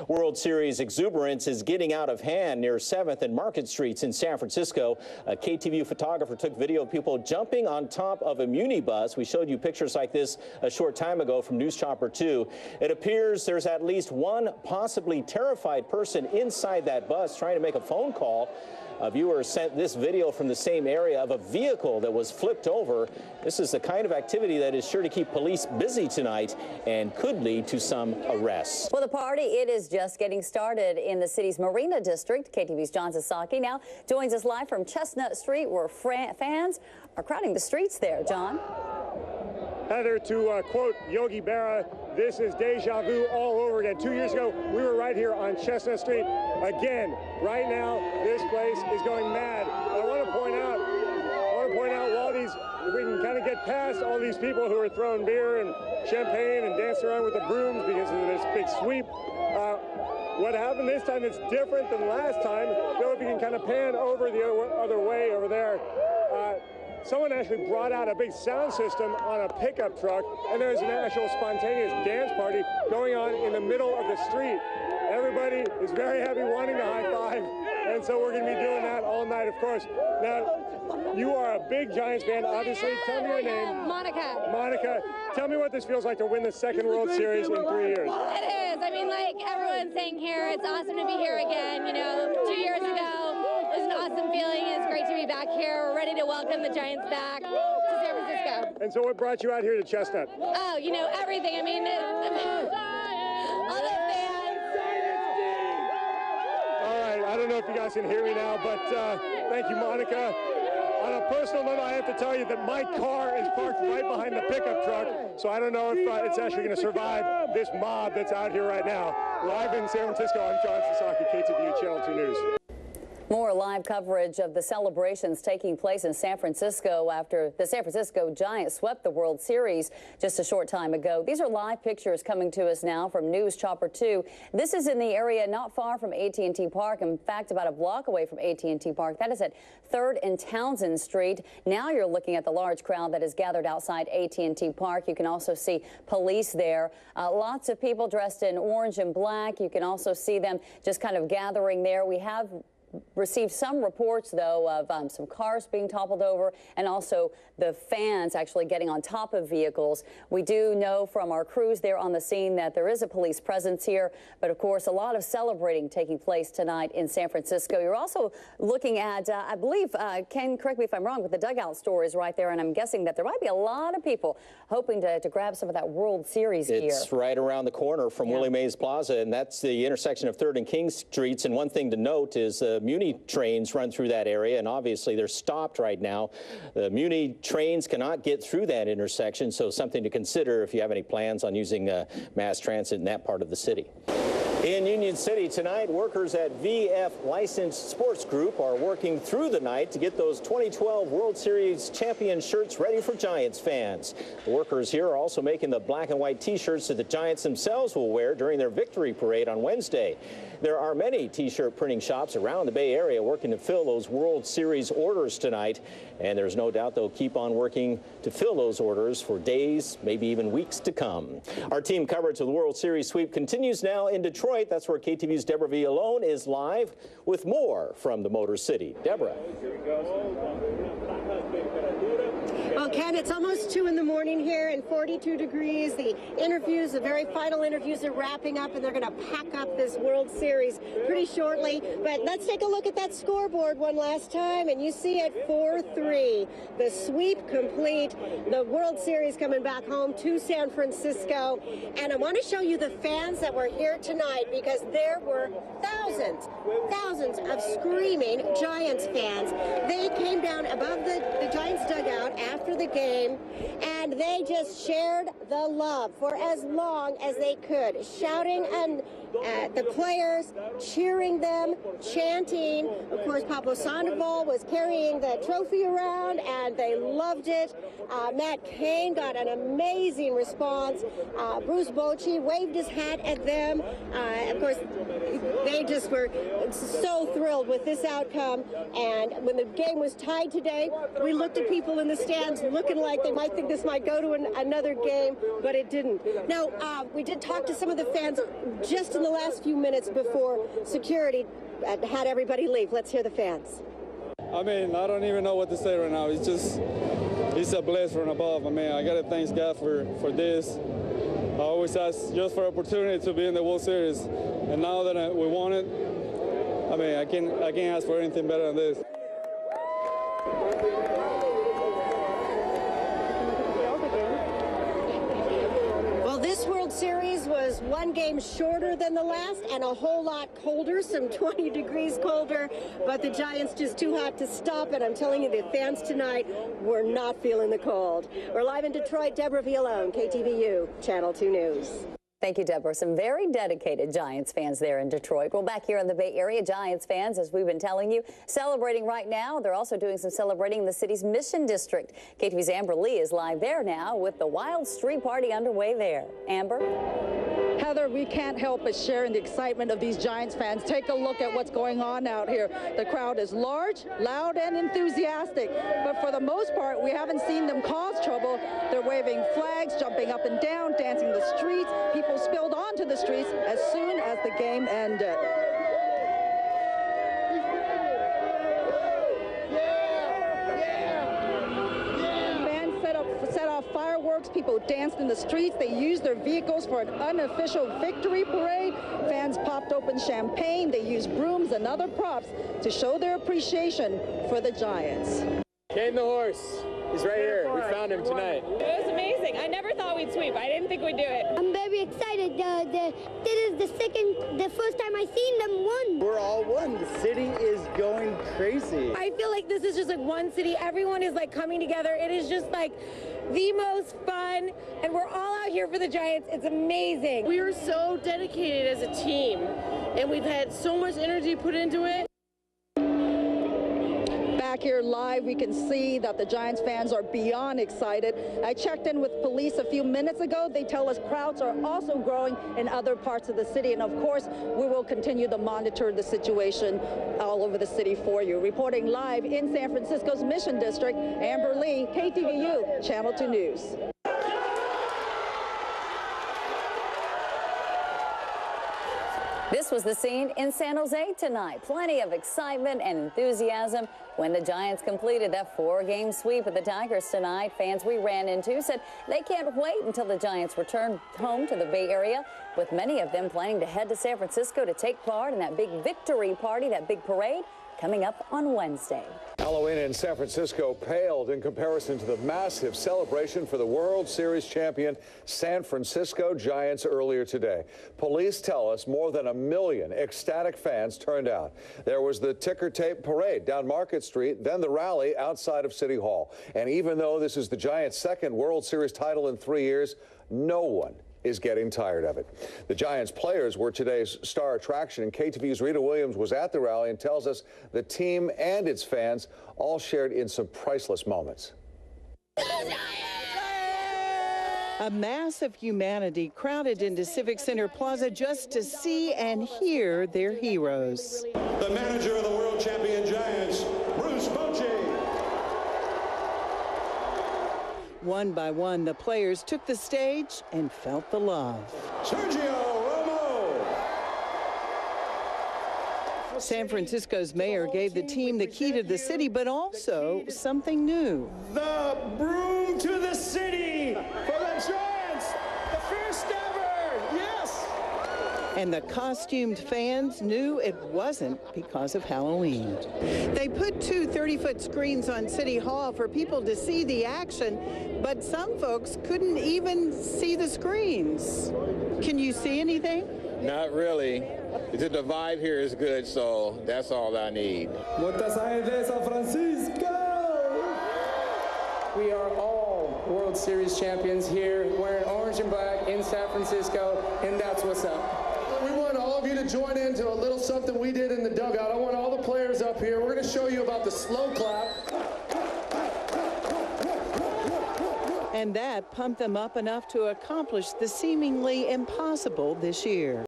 World Series exuberance is getting out of hand near 7th and Market Streets in San Francisco. A KTVU photographer took video of people jumping on top of a Muni bus. We showed you pictures like this a short time ago from News Chopper 2. It appears there's at least one possibly terrified person inside that bus trying to make a phone call. A viewer sent this video from the same area of a vehicle that was flipped over. This is the kind of activity that is sure to keep police busy tonight and could lead to some arrests. Well, the party, it is just getting started in the city's Marina District. KTVU's John Sasaki now joins us live from Chestnut Street, where fans are crowding the streets there. John? Heather, to quote Yogi Berra, this is deja vu all over again. 2 years ago, we were right here on Chestnut Street. Again, right now, this place is going mad. I want to point out while if we can kind of get past all these people who are throwing beer and champagne and dancing around with the brooms because of this big sweep. What happened this time is different than last time. Though if you can kind of pan over the other way over there, someone actually brought out a big sound system on a pickup truck, and there's an actual spontaneous dance party going on in the middle of the street. Everybody is very happy, wanting to high five, and so we're going to be doing that all night, of course. Now, you are a big Giants fan, obviously. Tell me your name. Monica. Monica, tell me what this feels like to win the second World Series in 3 years. It is. I mean, like everyone's saying here, it's awesome to be here again. You know, 2 years ago, it was an awesome feeling. It's great to be back here. We're ready to welcome the Giants back to San Francisco. And so what brought you out here to Chestnut? Oh, you know, everything. I mean, all the fans. All right, I don't know if you guys can hear me now, but thank you, Monica. On a personal note, I have to tell you that my car is parked right behind the pickup truck, so I don't know if it's actually going to survive this mob that's out here right now. Live in San Francisco, I'm John Sasaki, KTVU Channel 2 News. More live coverage of the celebrations taking place in San Francisco after the San Francisco Giants swept the World Series just a short time ago. These are live pictures coming to us now from News Chopper 2. This is in the area not far from at&t Park. In fact, about a block away from at&t Park. That is at 3rd and Townsend Street. Now you're looking at the large crowd that is gathered outside at&t Park. You can also see police there. Lots of people dressed in orange and black. You can also see them just kind of gathering there. We have received some reports, though, of some cars being toppled over and also the fans actually getting on top of vehicles. We do know from our crews there on the scene that there is a police presence here, but of course a lot of celebrating taking place tonight in San Francisco. You're also looking at, I believe, Ken, correct me if I'm wrong, but the dugout store is right there, and I'm guessing that there might be a lot of people hoping to grab some of that World Series gear. It's right around the corner from Willie Mays Plaza, and that's the intersection of 3rd and King Streets. And one thing to note is Muni trains run through that area, and obviously they're stopped right now. The Muni trains cannot get through that intersection, so something to consider if you have any plans on using mass transit in that part of the city. In Union City tonight, workers at VF Licensed Sports Group are working through the night to get those 2012 World Series champion shirts ready for Giants fans. The workers here are also making the black and white T-shirts that the Giants themselves will wear during their victory parade on Wednesday. There are many T-shirt printing shops around the Bay Area working to fill those World Series orders tonight, and there's no doubt they'll keep on working to fill those orders for days, maybe even weeks to come. Our team coverage of the World Series sweep continues now in Detroit. That's where KTVU's Deborah Villalone is live with more from the Motor City. Deborah. Well, Ken, it's almost 2 in the morning here and 42 degrees. The interviews, the very final interviews are wrapping up, and they're going to pack up this World Series pretty shortly. But let's take a look at that scoreboard one last time, and you see it 4-3. The sweep complete. The World Series coming back home to San Francisco. And I want to show you the fans that were here tonight, because there were thousands of screaming Giants fans. They came down above the Giants dugout after the game, and they just shared the love for as long as they could, shouting and the players, cheering them, chanting. Of course, Pablo Sandoval was carrying the trophy around, and they loved it. Matt Cain got an amazing response. Bruce Bochy waved his hat at them. Of course, they just just were so thrilled with this outcome. And when the game was tied today, we looked at people in the stands looking like they might think this might go to another game, but it didn't. Now, we did talk to some of the fans just in the last few minutes before security had everybody leave. Let's hear the fans. I mean, I don't even know what to say right now. It's a blessing from above. I mean, I got to thank God for this. I always ask just for opportunity to be in the World Series, and now that we won it, I mean, I can't ask for anything better than this. Well, this World Series was one game shorter than the last and a whole lot colder, some 20 degrees colder, but the Giants just too hot to stop it. I'm telling you, the fans tonight were not feeling the cold. We're live in Detroit. Deborah Villalone, KTVU, Channel 2 News. Thank you, Deborah. Some very dedicated Giants fans there in Detroit. Well, back here in the Bay Area, Giants fans, as we've been telling you, celebrating right now. They're also doing some celebrating in the city's Mission District. KTV's Amber Lee is live there now with the Wild Street Party underway there. Amber? Heather, we can't help but share in the excitement of these Giants fans. Take a look at what's going on out here. The crowd is large, loud, and enthusiastic. But for the most part, we haven't seen them cause trouble. They're waving flags, jumping up and down, dancing the streets. People spilled onto the streets as soon as the game ended. Set off fireworks. People danced in the streets. They used their vehicles for an unofficial victory parade. Fans popped open champagne. They used brooms and other props to show their appreciation for the Giants. Kane the horse. He's right here. We found him tonight. It was amazing. I never thought we'd sweep. I didn't think we'd do it. I'm very excited. This is the first time I've seen them won. We're all one. The city is going crazy. I feel like this is just like one city. Everyone is like coming together. It is just like the most fun, and we're all out here for the Giants. It's amazing. We are so dedicated as a team, and we've had so much energy put into it. Back here live, we can see that the Giants fans are beyond excited. I checked in with police a few minutes ago. They tell us crowds are also growing in other parts of the city. And of course, we will continue to monitor the situation all over the city for you. Reporting live in San Francisco's Mission District, Amber Lee, KTVU, Channel 2 News. This was the scene in San Jose tonight. Plenty of excitement and enthusiasm when the Giants completed that 4-game sweep of the Tigers tonight. Fans we ran into said they can't wait until the Giants return home to the Bay Area, with many of them planning to head to San Francisco to take part in that big victory party, that big parade, coming up on Wednesday. Halloween in San Francisco paled in comparison to the massive celebration for the World Series champion San Francisco Giants earlier today. Police tell us more than 1 million ecstatic fans turned out. There was the ticker tape parade down Market Street, then the rally outside of City Hall. And even though this is the Giants' second World Series title in 3 years, no one is getting tired of it. The Giants players were today's star attraction, and KTVU's Rita Williams was at the rally and tells us the team and its fans all shared in some priceless moments. A mass of humanity crowded into Civic Center Plaza just to see and hear their heroes. The manager of the world champion Giants, Bruce Bochy. One by one, the players took the stage and felt the love. Sergio Romo. San Francisco's mayor gave the team the key to the city, but also something new. The broom to the city for the Giants. The first ever. Yes. And the costumed fans knew it wasn't because of Halloween. They put 2 30-foot screens on City Hall for people to see the action, but some folks couldn't even see the screens. Can you see anything? Not really. The vibe here is good, so that's all I need. San Francisco! We are all World Series champions here, wearing orange and black in San Francisco, and that's what's up. We want all of you to join into a little something we did in the dugout. I want all the players up here. We're going to show you about the slow clap. And that pumped them up enough to accomplish the seemingly impossible this year.